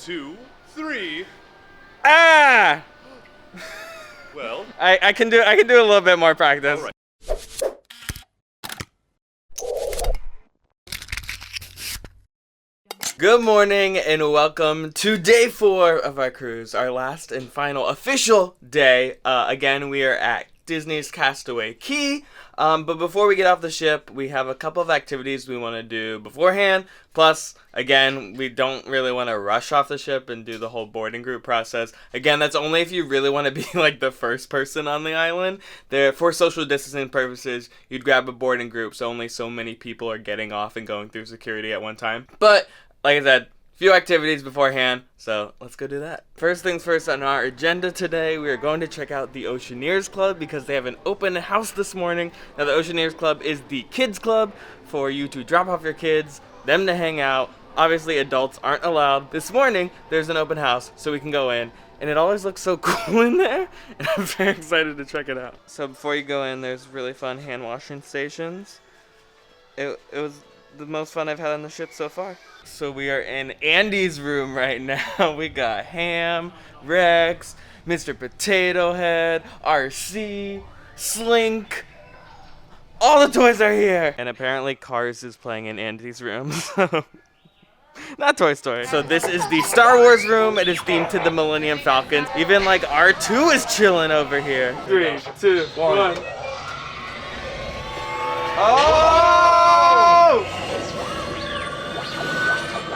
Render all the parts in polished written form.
2, 3. Ah! Well, I can do a little bit more practice. all right. Good morning and welcome to day 4 of our cruise, our last and final official day. Again, we are at Disney's Castaway Cay. But before we get off the ship, we have a couple of activities we want to do beforehand. Plus, again, we don't really want to rush off the ship and do the whole boarding group process. Again, that's only if you really want to be like the first person on the island. There, for social distancing purposes, you'd grab a boarding group, so only so many people are getting off and going through security at one time. But like I said, few activities beforehand, so let's go do that. First things first on our agenda today, we are going to check out the Oceaneers Club because they have an open house this morning. Now, the Oceaneers Club is the kids club for you to drop off your kids, them to hang out. Obviously, adults aren't allowed. This morning, there's an open house, so we can go in, and it always looks so cool in there, and I'm very excited to check it out. So before you go in, there's really fun hand washing stations. It was the most fun I've had on the ship so far. So we are in Andy's room right now. We got Ham, Rex, Mr. Potato Head, RC, Slink. All the toys are here. And apparently Cars is playing in Andy's room. So not Toy Story. So this is the Star Wars room. It is themed to the Millennium Falcon. Even like R2 is chilling over here. 3, 2, 1. Oh!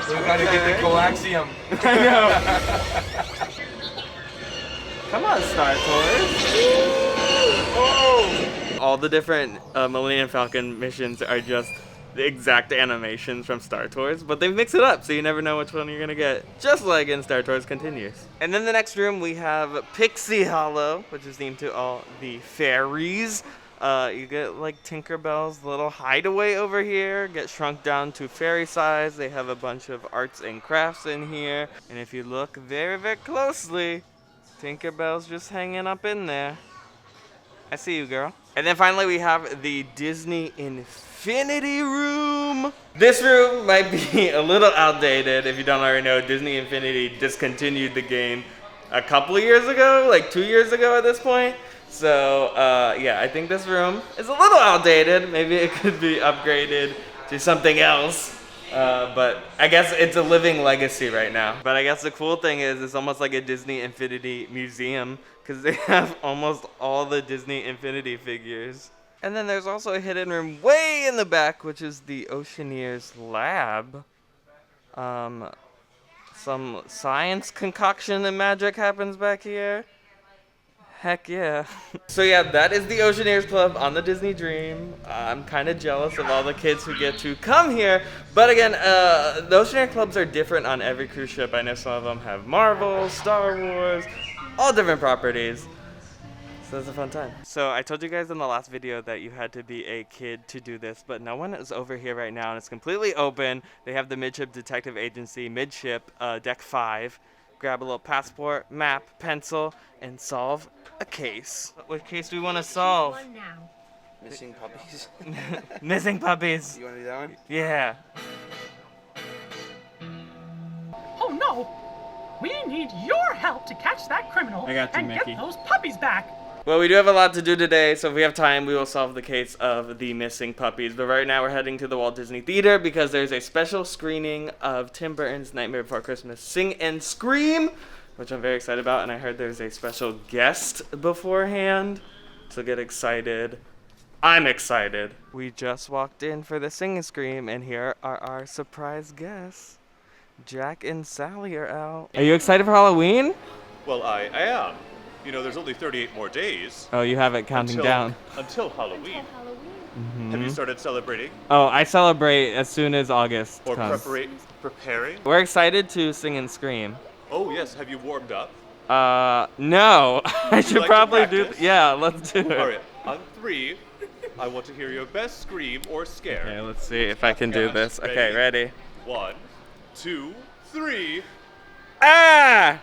We gotta get the coaxium. I know. Come on, Star Toys. Oh! All the different Millennium Falcon missions are just the exact animations from Star Tours, but they mix it up so you never know which one you're gonna get, just like in Star Tours Continues. And then the next room we have Pixie Hollow, which is themed to all the fairies. You get like Tinkerbell's little hideaway over here, get shrunk down to fairy size. They have a bunch of arts and crafts in here. And if you look very, very closely, Tinkerbell's just hanging up in there. I see you, girl. And then finally we have the Disney Infinity Room. This room might be a little outdated. If you don't already know, Disney Infinity discontinued the game a couple of years ago, like 2 years ago at this point. So, yeah, I think this room is a little outdated. Maybe it could be upgraded to something else. But I guess it's a living legacy right now. But I guess the cool thing is it's almost like a Disney Infinity museum because they have almost all the Disney Infinity figures. And then there's also a hidden room way in the back, which is the Oceaneers Lab. Some science concoction and magic happens back here. Heck yeah. So yeah, that is the Oceaneers Club on the Disney Dream. I'm kind of jealous of all the kids who get to come here. But again, the Oceaneers Clubs are different on every cruise ship. I know some of them have Marvel, Star Wars, all different properties. So it's a fun time. So I told you guys in the last video that you had to be a kid to do this, but no one is over here right now and it's completely open. They have the Midship Detective Agency, midship, deck 5. Grab a little passport, map, pencil, and solve a case. What case do we want to solve? One now. Missing puppies. Missing puppies. You want to do that one? Yeah. Oh no! We need your help to catch that criminal I got you, and Mickey. get those puppies back. Well, we do have a lot to do today, so if we have time, we will solve the case of the missing puppies. But right now, we're heading to the Walt Disney Theater because there's a special screening of Tim Burton's Nightmare Before Christmas Sing and Scream, which I'm very excited about, and I heard there's a special guest beforehand, so get excited. I'm excited. We just walked in for the Sing and Scream, and here are our surprise guests. Jack and Sally are out. Are you excited for Halloween? Well, I am. You know, there's only 38 more days. Oh, you have it counting down. Until Halloween. Have you started celebrating? Oh, I celebrate as soon as August Or comes. preparing? We're excited to sing and scream. Oh, yes. Have you warmed up? No. I should like to probably do. practice? Yeah, let's do it. All right. On 3, I want to hear your best scream or scare. Okay, let's see if I can do Okay, this. Okay, ready? 1, 2, 3. Ah!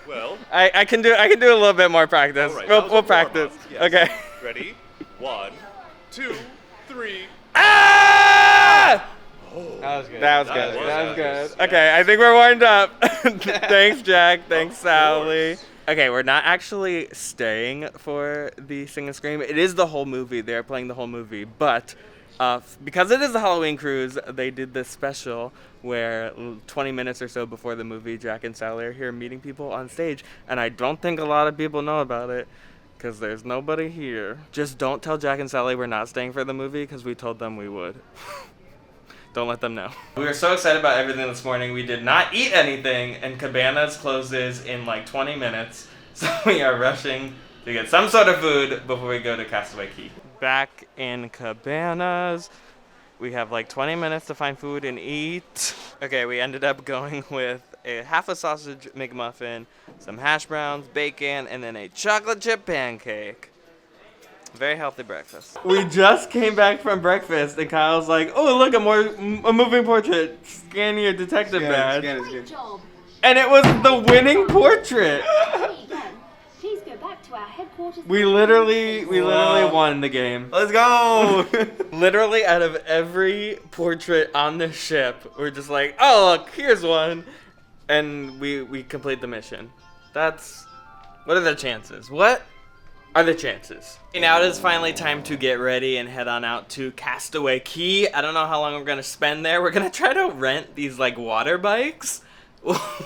Well, I can do a little bit more practice. all right. We'll practice. Yes. Okay. Ready? 1, 2, 3. Ah! That was good. That was good. That was good. Okay, I think we're warmed up. Thanks, Jack. Thanks, Sally. Okay, we're not actually staying for the Sing and Scream. It is the whole movie. They're playing the whole movie. But because it is a Halloween cruise, they did this special where 20 minutes or so before the movie, Jack and Sally are here meeting people on stage. And I don't think a lot of people know about it because there's nobody here. Just don't tell Jack and Sally we're not staying for the movie because we told them we would. Don't let them know. We were so excited about everything this morning. We did not eat anything, and Cabanas closes in like 20 minutes. So we are rushing to get some sort of food before we go to Castaway Cay. Back in Cabanas. We have like 20 minutes to find food and eat. Okay, we ended up going with a half a sausage McMuffin, some hash browns, bacon, and then a chocolate chip pancake. Very healthy breakfast. We just came back from breakfast and Kyle's like, oh look, a moving portrait. Scan your detective badge. Great job. And it was the winning portrait. Hey, Ben, please go back to our headquarters. We literally won the game. Let's go. Literally out of every portrait on the ship, we're just like, oh look, here's one. And we complete the mission. What are the chances? What are the chances? Okay, now it is finally time to get ready and head on out to Castaway Cay. I don't know how long we're gonna spend there. We're gonna try to rent these like water bikes.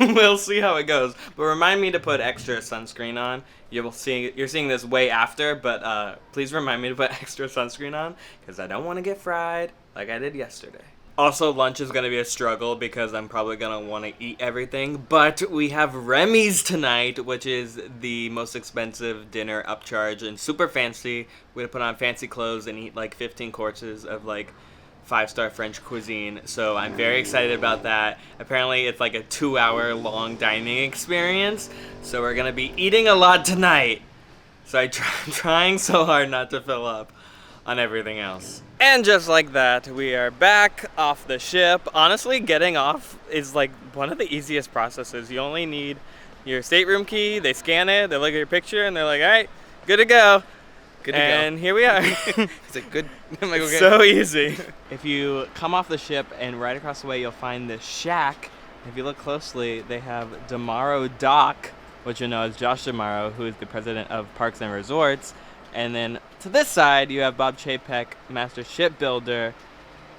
We'll see how it goes. But remind me to put extra sunscreen on. You're seeing this way after, but please remind me to put extra sunscreen on because I don't want to get fried like I did yesterday. Also, lunch is going to be a struggle because I'm probably going to want to eat everything. But we have Remy's tonight, which is the most expensive dinner upcharge and super fancy. We're going to put on fancy clothes and eat like 15 courses of like 5-star French cuisine. So I'm very excited about that. Apparently, it's like a 2-hour long dining experience. So we're going to be eating a lot tonight. So I'm trying so hard not to fill up on everything else. And just like that, we are back off the ship. Honestly, getting off is like one of the easiest processes. You only need your stateroom key, they scan it, they look at your picture, and they're like, all right, good to go. Good to go. And here we are. It's a good. I'm like, okay. So easy. If you come off the ship and right across the way, you'll find this shack. If you look closely, they have Damaro Dock, which you know is Josh Damaro, who is the president of Parks and Resorts. And then to this side, you have Bob Chapek, master shipbuilder,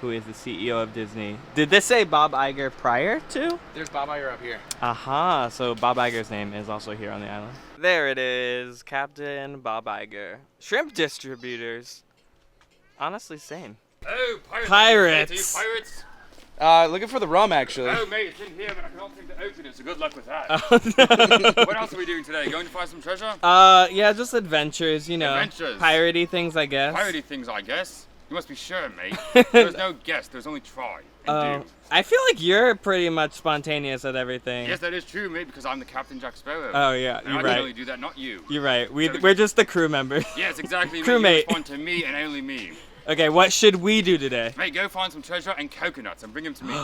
who is the CEO of Disney. Did this say Bob Iger prior to? There's Bob Iger up here. Aha, so Bob Iger's name is also here on the island. There it is, Captain Bob Iger. Shrimp distributors. Honestly, same. Oh, pirates! Pirates. Are you pirates? Looking for the rum, actually. Oh, mate, it's in here, but I can't seem to open it, so good luck with that. Oh, What else are we doing today? Going to find some treasure? yeah, just adventures, you know. Adventures. Piratey things, I guess. Piratey things, I guess. You must be sure, mate. There's no guess, there's only try and do. I feel like you're pretty much spontaneous at everything. Yes, that is true, mate, because I'm the Captain Jack Sparrow. Oh, yeah, And you're I right. can only do that, not you. You're right. We're just the crew members. Yes, exactly. mate. Crewmate. You respond to me and only me. Okay, what should we do today? Mate, go find some treasure and coconuts and bring them to me.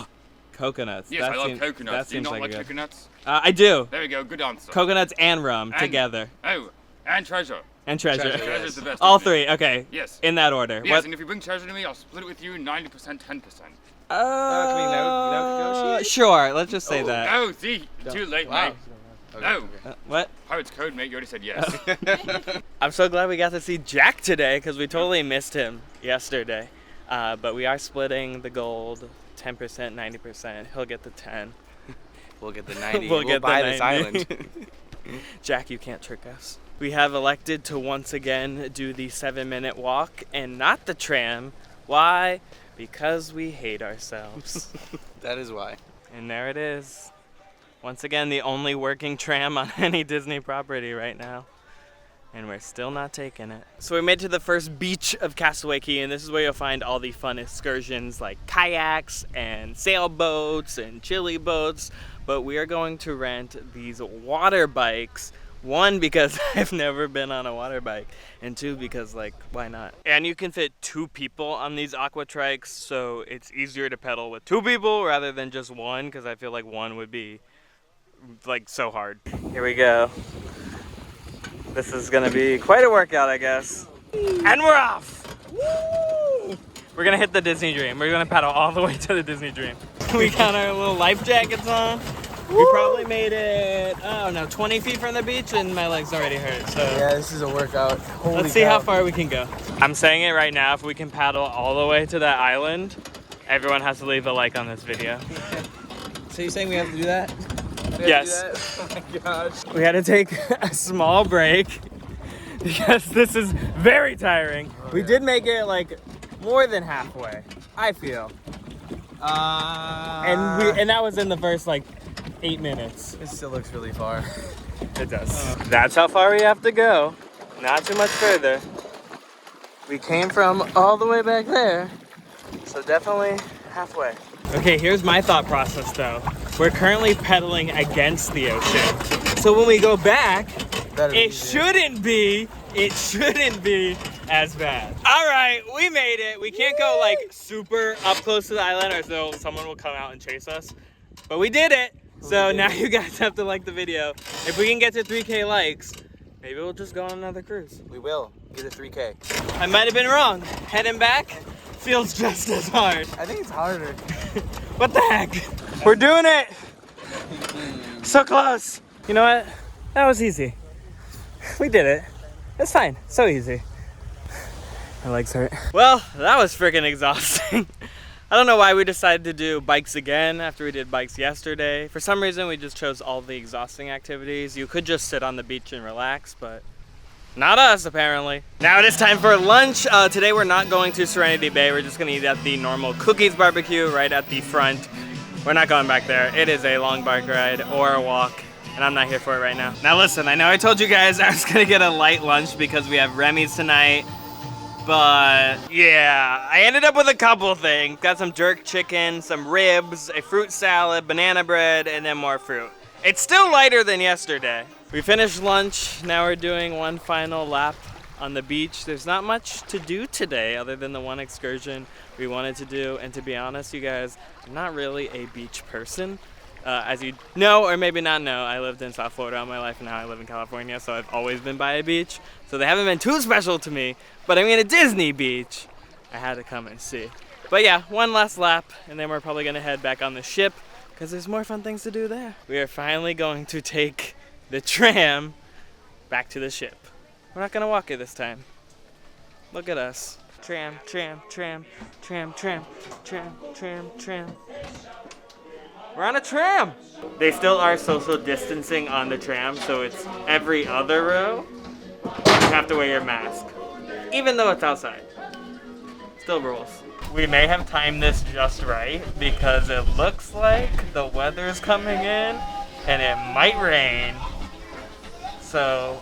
Coconuts. Yes, That I love seems- coconuts. That Do you seems not like like a good. coconuts? I do. There we go, good answer. Coconuts and rum And- together. Oh, and treasure. And treasure. Treasure, Treasure's the best. All isn't it? three, okay. Yes. In that order. Yes, What? and if you bring treasure to me, I'll split it with you 90%, 10%. Can we negotiate? Sure, let's just say that. Oh, see, too late, Wow. mate. No, What? Pirate's code, mate. You already said yes. I'm so glad we got to see Jack today because we totally missed him yesterday. But we are splitting the gold 10%, 90%. He'll get the 10. We'll get the 90. We'll get the buy 90. this island. Jack, you can't trick us. We have elected to once again do the 7-minute walk and not the tram. Why? Because we hate ourselves. That is why. And there it is. Once again, the only working tram on any Disney property right now. And we're still not taking it. So we made it to the first beach of Castaway Cay, and this is where you'll find all the fun excursions like kayaks and sailboats and chili boats. But we are going to rent these water bikes. One, because I've never been on a water bike, and two, because like, why not? And you can fit 2 people on these aqua trikes, so it's easier to pedal with 2 people rather than just one, because I feel like one would be like so hard. Here we go. This is gonna be quite a workout, I guess. And we're off! Woo! We're gonna hit the Disney Dream. We're gonna paddle all the way to the Disney Dream. We got our little life jackets on. We probably made it, I don't know, 20 feet from the beach and my legs already hurt, so. Yeah, this is a workout. Holy Let's see cow. how far we can go. I'm saying it right now, if we can paddle all the way to that island, everyone has to leave a like on this video. So you're saying we have to do that? Yes. Oh my gosh. We had to take a small break because this is very tiring. We did make it like more than halfway, I feel. And that was in the first like 8 minutes. It still looks really far. It does. That's how far we have to go. Not too much further. We came from all the way back there, so definitely halfway. Okay, here's my thought process though. We're currently pedaling against the ocean. So when we go back, it shouldn't be as bad. All right, we made it. We can't go like super up close to the island or so someone will come out and chase us. But we did it. So now you guys have to like the video. If we can get to 3K likes, maybe we'll just go on another cruise. We will. Get a 3K. I might have been wrong. Heading back feels just as hard. I think it's harder. What the heck? We're doing it. So close. You know what? That was easy. We did it. It's fine. So easy. My legs hurt. Well, that was freaking exhausting. I don't know why we decided to do bikes again after we did bikes yesterday. For some reason, we just chose all the exhausting activities. You could just sit on the beach and relax, but not us, apparently. Now it is time for lunch. Today we're not going to Serenity Bay. We're just gonna eat at the normal Cookies barbecue right at the front. We're not going back there. It is a long bike ride or a walk, and I'm not here for it right now. Now listen, I know I told you guys I was gonna get a light lunch because we have Remy's tonight. But yeah, I ended up with a couple things. Got some jerk chicken, some ribs, a fruit salad, banana bread, and then more fruit. It's still lighter than yesterday. We finished lunch. Now we're doing one final lap on the beach. There's not much to do today other than the one excursion we wanted to do. And to be honest, you guys, I'm not really a beach person. As you know, or maybe not know, I lived in South Florida all my life, and now I live in California, so I've always been by a beach. So they haven't been too special to me, but I'm in a Disney beach. I had to come and see. But yeah, one last lap, and then we're probably gonna head back on the ship, because there's more fun things to do there. We are finally going to take the tram back to the ship. We're not gonna walk it this time. Look at us. Tram, tram, tram, tram, tram, tram, tram, tram. We're on a tram! They still are social distancing on the tram, so it's every other row. You have to wear your mask, even though it's outside. Still rules. We may have timed this just right because it looks like the weather's coming in and it might rain. So,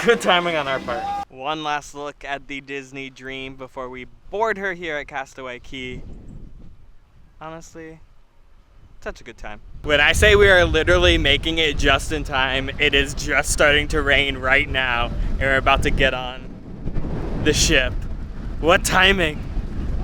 good timing on our part. One last look at the Disney Dream before we board her here at Castaway Cay. Honestly, such a good time. When I say we are literally making it just in time, it is just starting to rain right now, and we're about to get on the ship. What timing?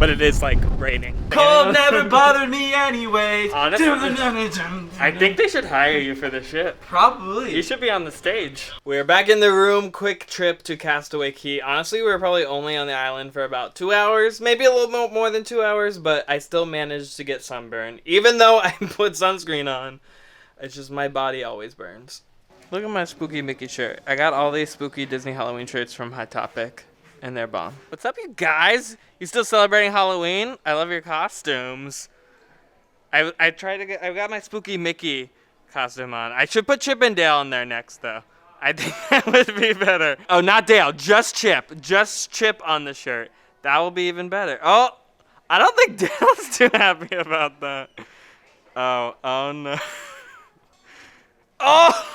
But it is like raining. Cold never bothered me anyway. Honestly, I think they should hire you for the ship. Probably. You should be on the stage. We're back in the room. Quick trip to Castaway Cay. Honestly, we were probably only on the island for about 2 hours. Maybe a little more than 2 hours, but I still managed to get sunburned. Even though I put sunscreen on. It's just my body always burns. Look at my spooky Mickey shirt. I got all these spooky Disney Halloween shirts from Hot Topic. And they're bomb. What's up, you guys? You still celebrating Halloween? I love your costumes. I've got my spooky Mickey costume on. I should put Chip and Dale in there next, though. I think that would be better. Oh, not Dale, just Chip. Just Chip on the shirt. That will be even better. Oh, I don't think Dale's too happy about that. Oh no. Oh!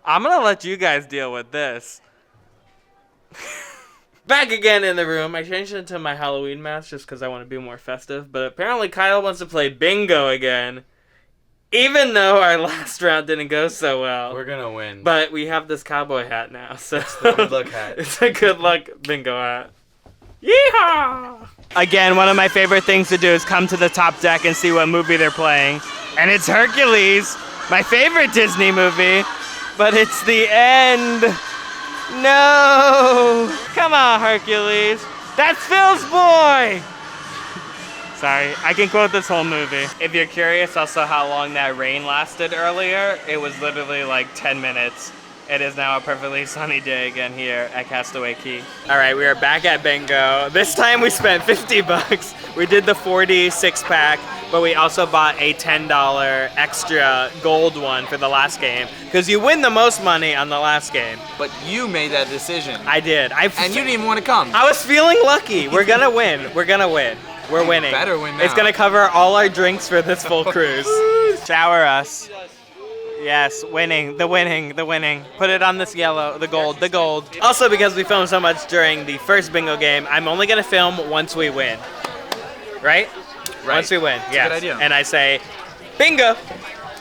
I'm gonna let you guys deal with this. Back again in the room. I changed it to my Halloween mask just because I want to be more festive. But apparently Kyle wants to play bingo again. Even though our last round didn't go so well. We're gonna win. But we have this cowboy hat now. So it's the good luck hat. It's a good luck bingo hat. Yeehaw! Again, one of my favorite things to do is come to the top deck and see what movie they're playing. And it's Hercules, my favorite Disney movie. But it's the end. No! Come on, Hercules. That's Phil's boy! Sorry, I can quote this whole movie. If you're curious also how long that rain lasted earlier, it was literally like 10 minutes. It is now a perfectly sunny day again here at Castaway Cay. All right, we are back at bingo. This time we spent 50 bucks. We did the 40 6-pack, but we also bought a $10 extra gold one for the last game because you win the most money on the last game. But you made that decision. I did. And you didn't even want to come. I was feeling lucky. We're gonna win. We're gonna win. We're winning. Better win now. It's gonna cover all our drinks for this full cruise. Shower us. Yes, winning, the winning, the winning. Put it on this yellow, the gold, the gold. Also, because we filmed so much during the first bingo game, I'm only gonna film once we win. Right? Once we win, yeah. Good idea. And I say, bingo!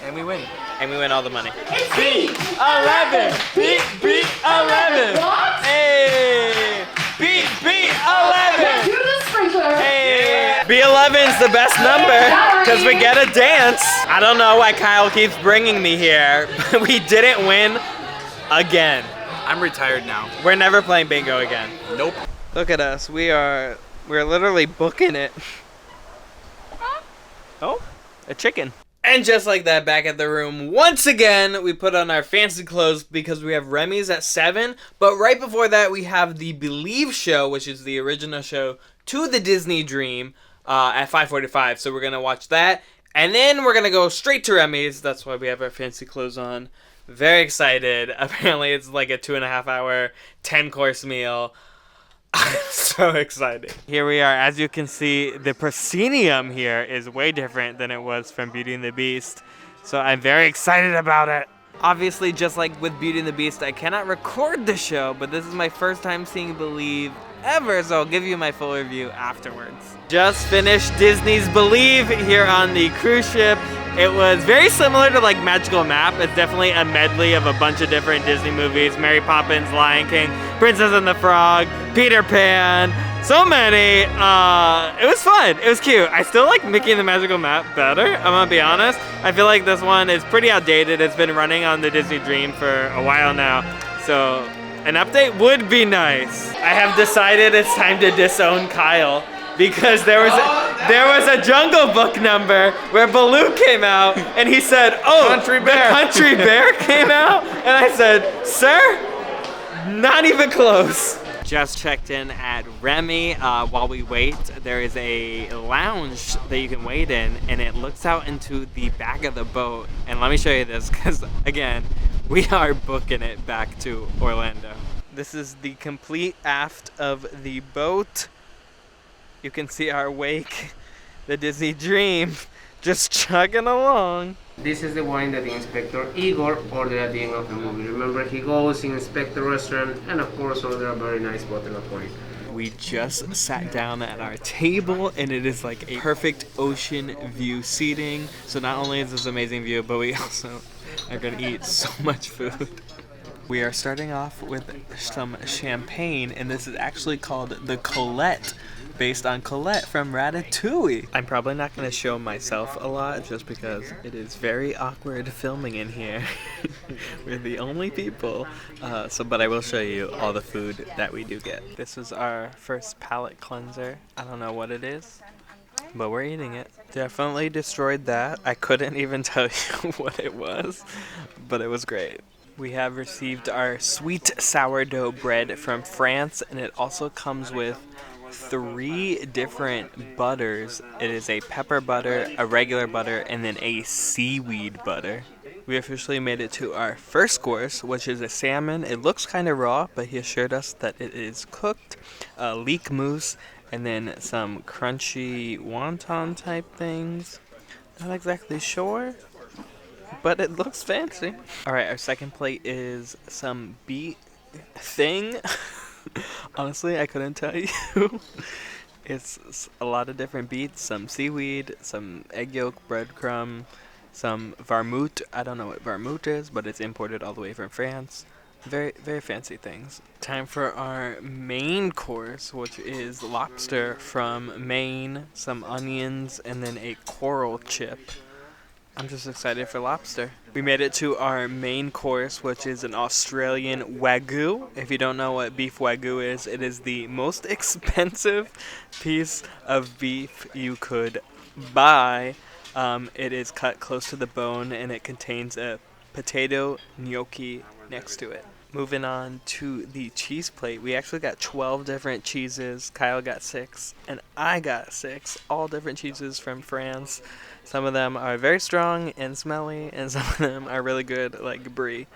And we win. And we win all the money. It's me! 11! Beat 11! What? Hey! Beat 11! You're the sprinkler! Hey! B11's the best number because we get a dance. I don't know why Kyle keeps bringing me here, but we didn't win again. I'm retired now. We're never playing bingo again. Nope. Look at us. We're literally booking it. Oh, a chicken. And just like that, back at the room, once again, we put on our fancy clothes because we have Remy's at 7. But right before that, we have the Believe show, which is the original show to the Disney Dream at 5:45. So we're going to watch that. And then we're going to go straight to Remy's. That's why we have our fancy clothes on. Very excited. Apparently, it's like a 2.5 hour, 10-course meal. I'm so excited. Here we are. As you can see, the proscenium here is way different than it was from Beauty and the Beast. So I'm very excited about it. Obviously, just like with Beauty and the Beast, I cannot record the show, but this is my first time seeing Believe ever, so I'll give you my full review afterwards. Just finished Disney's Believe here on the cruise ship. It was very similar to like Magical Map. It's definitely a medley of a bunch of different Disney movies. Mary Poppins, Lion King, Princess and the Frog, Peter Pan, so many. It was fun. It was cute. I still like Mickey and the Magical Map better, I'm gonna be honest. I feel like this one is pretty outdated. It's been running on the Disney Dream for a while now. So an update would be nice. I have decided it's time to disown Kyle because there was a Jungle Book number where Baloo came out and he said, "Oh, Country Bear." the Country Bear came out," and I said, "Sir, not even close." Just checked in at Remy. While we wait, there is a lounge that you can wait in, and it looks out into the back of the boat. And let me show you this, because again, we are booking it back to Orlando. This is the complete aft of the boat. You can see our wake, the Disney Dream, just chugging along. This is the wine that the Inspector Igor ordered at the end of the movie. Remember, he goes in Inspector restaurant and of course order a very nice bottle of wine. We just sat down at our table and it is like a perfect ocean view seating. So not only is this amazing view, but we also are gonna eat so much food. We are starting off with some champagne, and this is actually called the Colette, based on Colette from Ratatouille. I'm probably not going to show myself a lot just because it is very awkward filming in here. We're the only people. But I will show you all the food that we do get. This is our first palate cleanser. I don't know what it is, but we're eating it. Definitely destroyed that. I couldn't even tell you what it was, but it was great. We have received our sweet sourdough bread from France, and it also comes with 3 different butters. It is a pepper butter, a regular butter, and then a seaweed butter. We officially made it to our first course, which is a salmon. It looks kind of raw, but he assured us that it is cooked. Leek mousse, and then some crunchy wonton type things. Not exactly sure, but it looks fancy. Alright, our second plate is some beet thing. Honestly, I couldn't tell you. It's a lot of different beets, some seaweed, some egg yolk, breadcrumb, some vermouth. I don't know what vermouth is, but it's imported all the way from France. Very, very fancy things. Time for our main course, which is lobster from Maine, some onions, and then a coral chip. I'm just excited for lobster. We made it to our main course, which is an Australian Wagyu. If you don't know what beef Wagyu is, it is the most expensive piece of beef you could buy. It is cut close to the bone and it contains a potato gnocchi next to it. Moving on to the cheese plate, we actually got 12 different cheeses. Kyle got 6 and I got 6, all different cheeses from France. Some of them are very strong and smelly, and some of them are really good, like brie.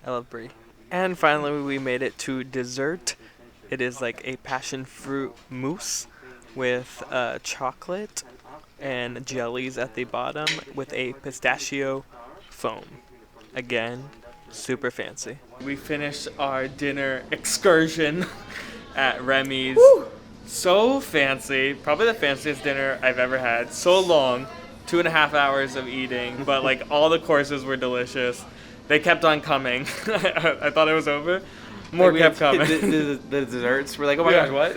I love brie. And finally, we made it to dessert. It is like a passion fruit mousse with chocolate and jellies at the bottom with a pistachio foam. Again, super fancy. We finished our dinner excursion at Remy's. Woo! So fancy. Probably the fanciest dinner I've ever had. So long. 2.5 hours of eating, but like all the courses were delicious. They kept on coming. I thought it was over. More kept coming. The desserts were like, oh my gosh, what?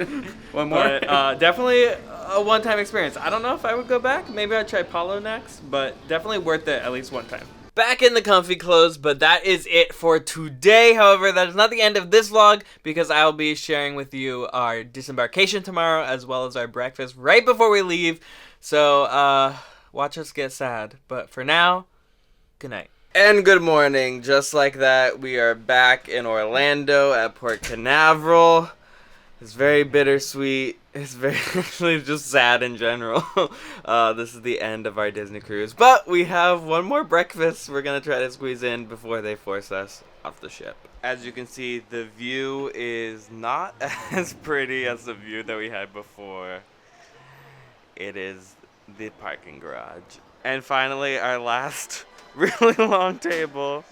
One more? But, definitely a one-time experience. I don't know if I would go back. Maybe I'd try Palo next, but definitely worth it at least one time. Back in the comfy clothes, but that is it for today. However, that is not the end of this vlog because I'll be sharing with you our disembarkation tomorrow as well as our breakfast right before we leave. So, watch us get sad. But for now, good night. And good morning. Just like that, we are back in Orlando at Port Canaveral. It's very bittersweet. It's very actually just sad in general. This is the end of our Disney cruise. But we have one more breakfast we're going to try to squeeze in before they force us off the ship. As you can see, the view is not as pretty as the view that we had before. It is the parking garage. And finally, our last really long table,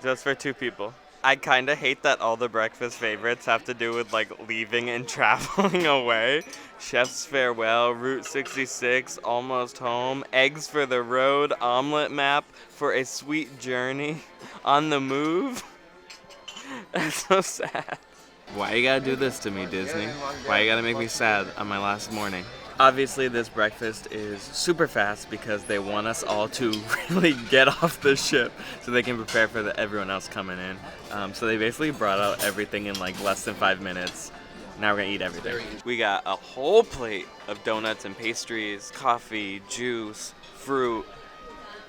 just for 2 people. I kind of hate that all the breakfast favorites have to do with like leaving and traveling away. Chef's Farewell, Route 66, Almost Home, Eggs for the Road, Omelet Map for a Sweet Journey, On the Move. That's so sad. Why you gotta do this to me, Disney? Why you gotta make me sad on my last morning? Obviously, this breakfast is super fast because they want us all to really get off the ship so they can prepare for everyone else coming in. So they basically brought out everything in like less than 5 minutes. Now we're gonna eat everything. We got a whole plate of donuts and pastries, coffee, juice, fruit,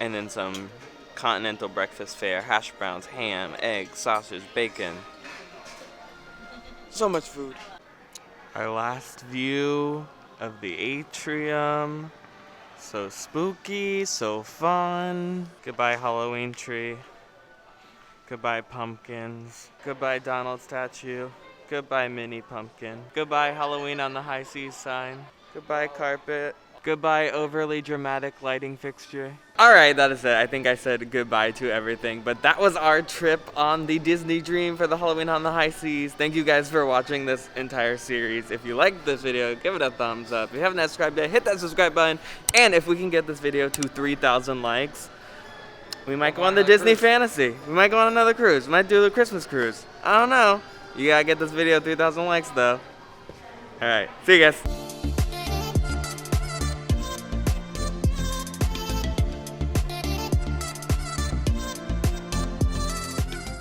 and then some continental breakfast fare, hash browns, ham, eggs, sausage, bacon. So much food. Our last view of the atrium. So spooky, so fun. Goodbye Halloween tree. Goodbye pumpkins. Goodbye Donald statue. Goodbye Minnie pumpkin. Goodbye Halloween on the high seas sign. Goodbye carpet. Goodbye overly dramatic lighting fixture. Alright, that is it. I think I said goodbye to everything, but that was our trip on the Disney Dream for the Halloween on the High Seas. Thank you guys for watching this entire series. If you liked this video, give it a thumbs up. If you haven't subscribed yet, hit that subscribe button. And if we can get this video to 3,000 likes, we might go on the Disney Fantasy. We might go on another cruise. We might do the Christmas cruise. I don't know. You gotta get this video 3,000 likes though. Alright, see you guys.